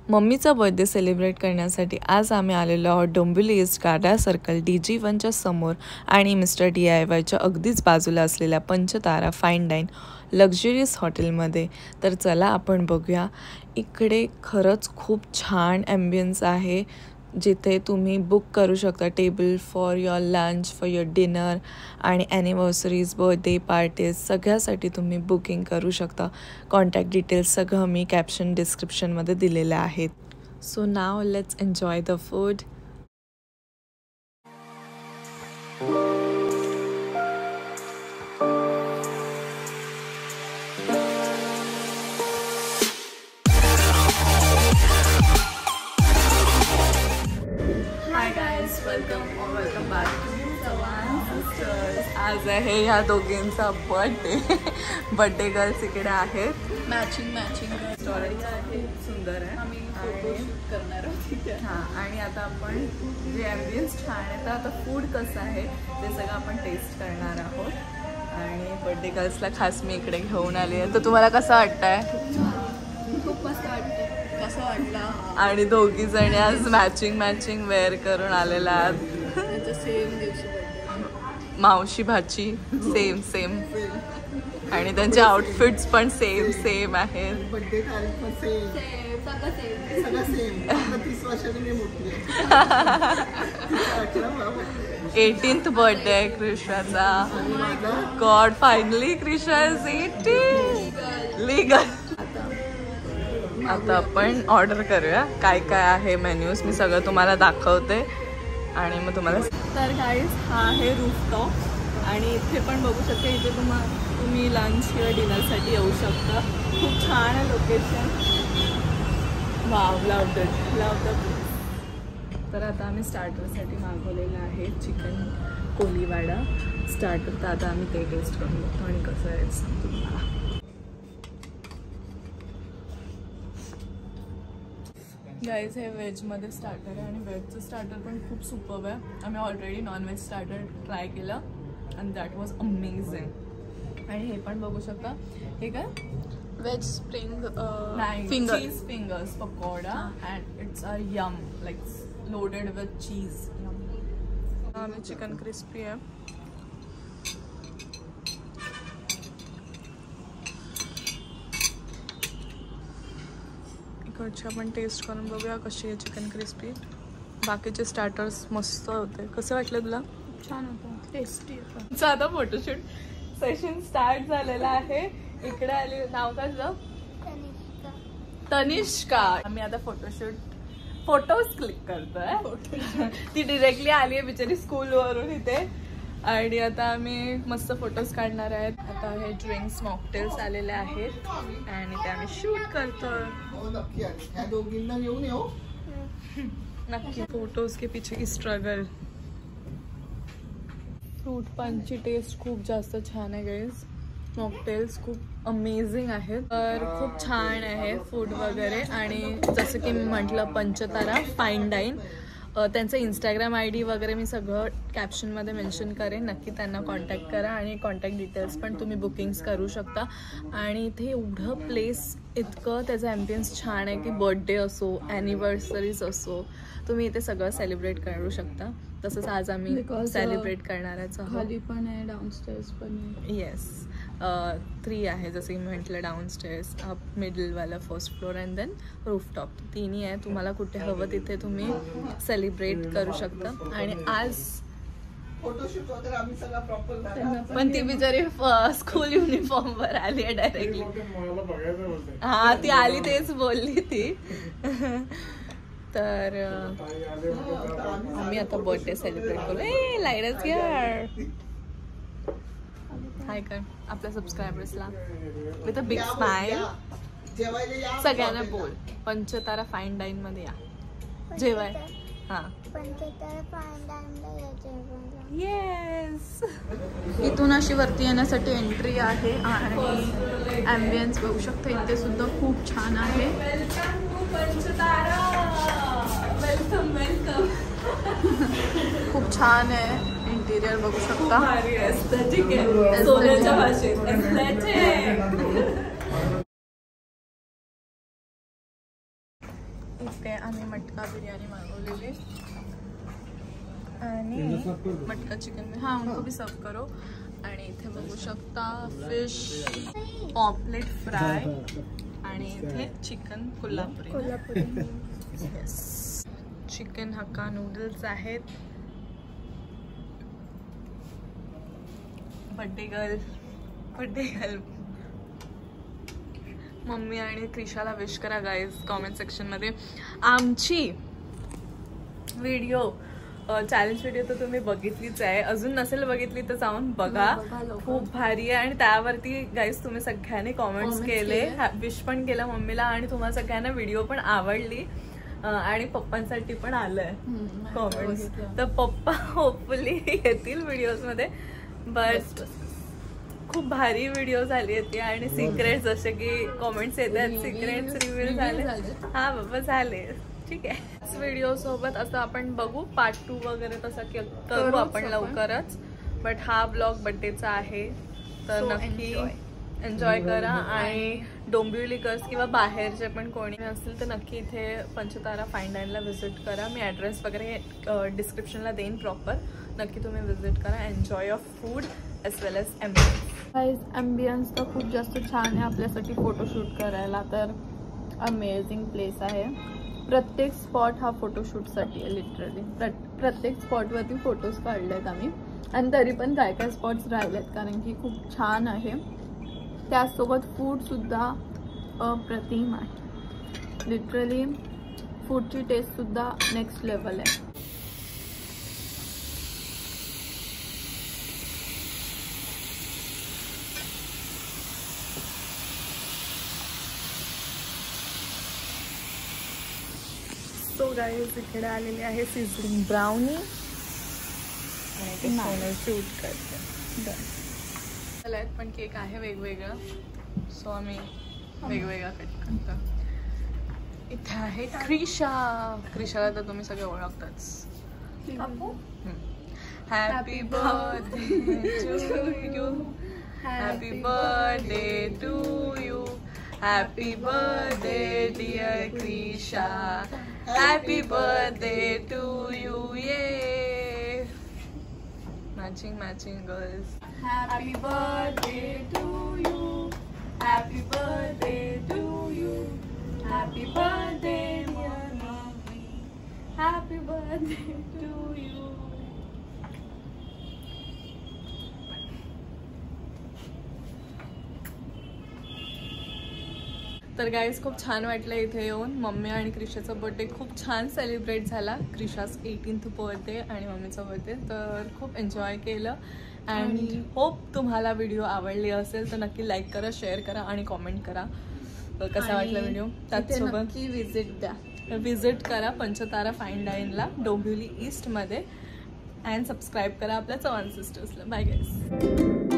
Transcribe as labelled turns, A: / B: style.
A: मम्मीचा birthday celebrate करण्यासाठी आज आम्ही आलेलो आहोत डोंबिवली ईस्ट गार्डा सर्कल DG1च्या समोर आणि मिस्टर DIYच्या अगदीच बाजूला असलेल्या पंचतारा फाईन डाईन लक्झरियस हॉटेलमध्ये. तर चला आपण बघूया. इकडे खरंच खूप छान ॲम्बियन्स आहे, जिथे तुम्ही बुक करू शकता table for your lunch, for your dinner आणि ॲनिव्हर्सरीज, बर्थडे पार्टीज सगळ्यासाठी तुम्ही बुकिंग करू शकता. कॉन्टॅक्ट डिटेल्स सगळं मी कॅप्शन डिस्क्रिप्शनमध्ये दिलेले आहेत. So now let's enjoy the food. Welcome back to Chavan sisters. आज आहे ह्या दोघींचा बर्थडे गर्ल्स इकडे आहेत.
B: मॅचिंग
A: रेस्टॉरंट खूप सुंदर आहे.
B: आम्ही फोटो शूट करणार आहोत.
A: हां, आणि आता आपण जे ॲम्बियन्स छान आहे तर आता फूड कसं आहे ते सगळं आपण टेस्ट करणार आहोत. आणि बर्थडे गर्ल्सला खास मी इकडे घेऊन आली आहे. तर तुम्हाला कसं वाटतंय?
B: खूप मस्त वाटतं. कसं वाटलं?
A: आणि दोघी जणी आज मॅचिंग वेअर करून आलेल्या आहेत.
B: सेम दिवशी
A: मावशी भाची सेम आणि त्यांचे आउटफिट्स पण सेम आहेत.
C: बर्थडे तारीख पण सगळं सेम 30 वर्षांनी मी मोठी आहे.
A: 18th बर्थडे आहे क्रिशाचा. God, finally Krisha is 18 legal. आता आपण ऑर्डर करूया. काय आहे मेन्यूज मी सगळं तुम्हाला दाखवते आणि मग तुम्हाला. तर गाईज, हा आहे रूफटॉप आणि इथे पण बघू शकता. इथे तुम्ही लंच किंवा डिनरसाठी येऊ शकता. खूप छान आहे location. Wow, love the place. तर आता आम्ही स्टार्टरसाठी मागवलेलं आहे चिकन कोलीवाडा स्टार्टर. तर आता आम्ही ते टेस्ट करून बघतो आणि कसं आहे सांगतो तुम्हाला. गाईज, हे व्हेजमध्ये स्टार्टर आहे आणि व्हेजचं स्टार्टर पण खूप सुपर्ब आहे. आम्ही ऑलरेडी नॉनव्हेज स्टार्टर ट्राय केलं आणि दॅट वॉज अमेझिंग. आणि हे पण बघू शकता. हे काय
B: veg spring
A: cheese fingers pakoda and it's a yum like loaded with cheese. आम्ही चिकन क्रिस्पी आहे. इकडचे आपण टेस्ट करून बघूया कशी आहे चिकन क्रिस्पी. बाकीचे स्टार्टर्स मस्त होते. कसं वाटलं तुला?
B: छान होतं, टेस्टी होतं.
A: आता फोटोशूट सेशन स्टार्ट झालेला आहे. इकडे आली. नाव काय तुझं? तनिष्का. आम्ही आता फोटोज क्लिक करतोय. ती डिरेक्टली आली आहे बिचारी स्कूलवरून इथे आणि आता आम्ही मस्त फोटोज काढणार आहेत. आता हे ड्रिंक्स मॉकटेल्स आलेले आहेत आणि ते आम्ही शूट करतोय. नक्की. फोटोज के पीछे की स्ट्रगल. फ्रूट पंचची टेस्ट खूप जास्त छान आहे गाईज. मॉकटेल्स खूप अमेझिंग आहेत. तर खूप छान आहे फूड वगैरे. आणि जसं की मी म्हटलं पंचतारा फाईन डाईन, त्यांचं इंस्टाग्राम ID वगैरे मी सगळं कॅप्शनमध्ये मेन्शन करेन. नक्की त्यांना कॉन्टॅक्ट करा आणि कॉन्टॅक्ट डिटेल्स पण तुम्ही बुकिंग्स करू शकता. आणि इथे एवढं प्लेस इतकं त्याचं ॲम्बियन्स छान आहे की बर्थडे असो, ॲनिव्हर्सरीज असो, तुम्ही इथे सगळं सेलिब्रेट करू शकता. तसंच आज आम्ही सेलिब्रेट करणारच आहोत.
B: खाली पण आहे, डाऊनस्टेअर्स पण आहे.
A: येस, 3 आहे जसं की म्हटलं. डाऊनस्टेअर्स, अप मिडलवाला first floor and then rooftop. तिन्ही आहे. तुम्हाला कुठे हवं तिथे तुम्ही सेलिब्रेट करू शकता. आणि आज
C: फोटोशूट वगैरे आम्ही सगळं प्रॉपर.
A: पण ती बिचारी स्कूल युनिफॉर्मवर आली आहे डायरेक्टली. हा, ती आली तेच बोलली ती. तर आम्ही आता बर्थडे सेलिब्रेट करू. लाईटच घ्या. हाय कर आपल्या सबस्क्रायबर्सला विथ अ बिग स्माइल. सगळ्यांना बोल, पंचतारा फाईन डाईन मध्ये या जेवाय. हां, येस.
B: इथून अशी वरती येण्यासाठी एंट्री आहे आणि ॲम्बियन्स बघू शकता. इथे सुद्धा खूप छान आहे.
A: वेलकम.
B: खूप छान आहे. इंटिरियर बघू शकता.
A: सोन्याच्या भाषेत.
B: इथे आम्ही मटका बिर्याणी मागवलेली आणि मटका चिकन में हाँ उनको भी सर्व करो. आणि इथे बघू शकता फिश पॉपलेट फ्राय आणि इथे chicken Kolhapuri. Chicken hakka noodles आहेत. बर्थडे गर्ल मम्मी आणि क्रिशाला विश करा गाईज कॉमेंट सेक्शन मध्ये. आमची व्हिडिओ चॅलेंज व्हिडिओ तर तुम्ही बघितलीच आहे, अजून नसेल बघितली तर जाऊन बघा, खूप भारी आहे. आणि त्यावरती गाईज तुम्ही सगळ्यांनी कॉमेंट्स केले, विश पण केलं मम्मीला आणि तुम्हाला सगळ्यांना व्हिडिओ पण आवडली आणि पप्पांसाठी पण आलंय कॉमेंट्स. तर पप्पा होपफुली येतील व्हिडिओज मध्ये. बट खूप भारी व्हिडिओ झाली होती आणि सिक्रेट जसे की कॉमेंट्स येतात सिक्रेट्स रिव्हील झाले. हा बाबा झाले ठीक आहे. व्हिडिओ सोबत असं आपण बघू पार्ट 2 वगैरे तसं करू आपण लवकरच. बट हा ब्लॉग बर्थडेचा आहे तर नक्की एन्जॉय करा. आणि डोंबिवलीकर्स किंवा बाहेरचे पण कोणी असतील तर नक्की इथे पंचतारा फाईन डाईनला व्हिजिट करा. मी ॲड्रेस वगैरे डिस्क्रिप्शनला देईन प्रॉपर, नक्की तुम्ही व्हिजिट करा. Enjoy of food as well as ambience. Ambience तर खूप जास्त छान आहे आपल्यासाठी फोटोशूट करायला, तर अमेझिंग प्लेस आहे. प्रत्येक स्पॉट हा फोटोशूटसाठी आहे लिटरली. प्रत्येक स्पॉटवरती फोटोज काढले आहेत आम्ही आणि तरी पण काय काय स्पॉट्स राहिले आहेत कारण की खूप छान आहे. त्याचसोबत फूडसुद्धा अप्रतिम आहे. लिटरली फूडची टेस्टसुद्धा नेक्स्ट लेवल आहे. सो गाईज इकडे आलेली आहे सिझलिंग ब्राउनी आणि शूट करते. पण केक आहे वेगवेगळं, सो आम्ही वेगवेगळा कट करतो. इथे आहे क्रिशाला तर तुम्ही सगळे ओळखताच. Happy birthday to you, happy birthday to you, happy birthday dear Krisha, happy birthday to you. ये matching girls. Happy birthday to you, happy birthday to you, happy birthday dear mommy, happy birthday to you. तर guys खूप छान वाटलं इथे येऊन. Mummy आणि क्रिशाचा birthday खूप छान सेलिब्रेट झाला. क्रिशाच 18th बर्थडे आणि मम्मीचा बर्थडे, तर खूप एन्जॉय केलं. आणि होप तुम्हाला व्हिडिओ आवडली असेल तर नक्की लाईक करा, शेअर करा आणि कॉमेंट करा कसा वाटला व्हिडिओ. त्याचसोबत विजिट करा पंचतारा फाईन डाईनला डोंबिवली ईस्टमध्ये. अँड सबस्क्राईब करा आपल्या चव्हाण सिस्टर्सला. Bye guys.